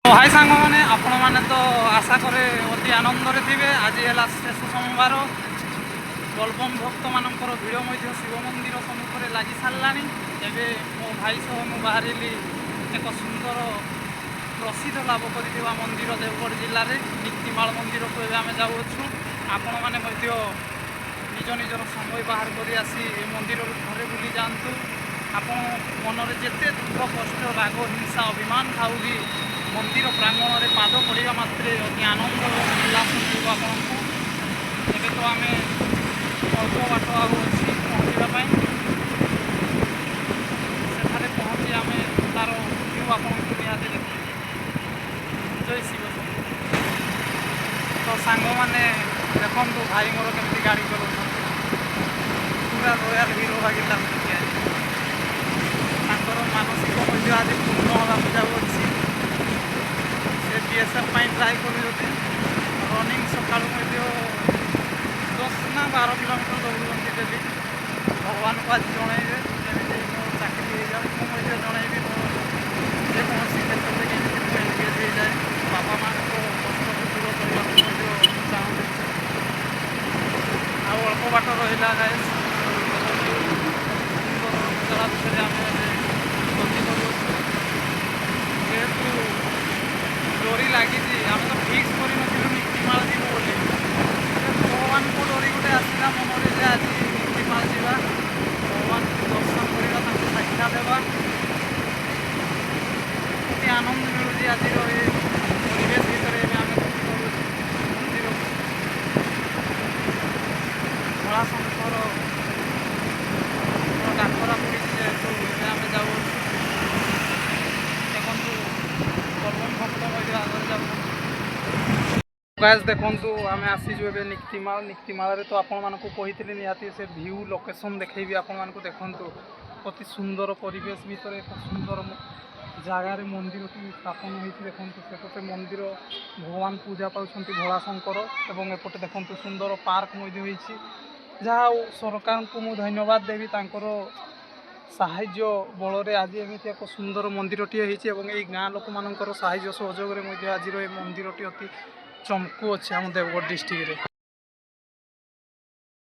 हाय सांग मैंने आपण मैंने तो आशा करे अति आनंद थे। आज है शेष सोमवार बोलबम भक्त मानकर भिड़ शिव मंदिर सम्मुख में लगी सारा। एवं मो भाई सह मुझे बाहर एक सुंदर प्रसिद्ध लाभ कर मंदिर देवगढ़ जिले में नीतिमाल मंदिर को आम जाऊँ। आपण मैंने निज निजर समय बाहर कर मंदिर घरे बुली जातु। आपण मनरे जिते दुख कष्ट राग हिंसा अभिमान थाऊ भी मंदिर प्रांगण में पाद पड़ा मात्रे अति आनंद उल्लास मिल आपको। एवं तो आम अल्प बाट अच्छी पहुँचापी से पहुँची आम तार व्यू आपको निहाती देखिए। जय शिव। तो सांग मैंने देखु भाई मोर केमती गाड़ी चलाऊँ पूरा रॉयल हीरो भागी लगुच। मानसिक आज पूर्ण होगा जाऊँगी से बीएसएफ ट्राए कर रनिंग सका 10 ना 12 किलोमीटर दौड़ती डेली। भगवान को आज जनइबे जमी मो चाकरी हो जाए मुझे जनइबी जेको क्षेत्र में केमी एनगेज हो जाए बापा माँ को कष्ट को दूर करने चाहूँ। अल्प बाट रहा गाइस जरा विषय आम गति करूँ जेहेतु डोरी लगी आम तो फिक्स कर नीतिमाल जीव बोली भगवान को डोरी गोटे आसला मन में आज नीतिमाल जावा भगवान को दर्शन करवा साक्षा देवा अति आनंद मिलूँ। आज परिवेश भितर आम मंदिर भोलाशंकर डाकरा पड़ी जेहेतु आम जाऊ देखु बलबम भक्त आगे जाऊ। गाइस देखु आम आसीजु ए नीतिमाल तो आपण मानक कही निहाती से व्यू लोकेशन देखी आपण देखु अति सुंदर परिवेश भितर एक सुंदर जगार मंदिर स्थापन होती देखु सेपटे मंदिर भगवान पूजा पाँच भोलाशंकर एवं एपटे देखु सुंदर पार्क जहाँ सरकार को मुझे धन्यवाद देवी साहाय्य बल आज एमती एक सुंदर मंदिरटी होती गाँ लोक मान साहाय्य सहयोग आज मंदिरटी अति चमकू अच्छे आम देवगढ़ डिस्ट्रिक्ट।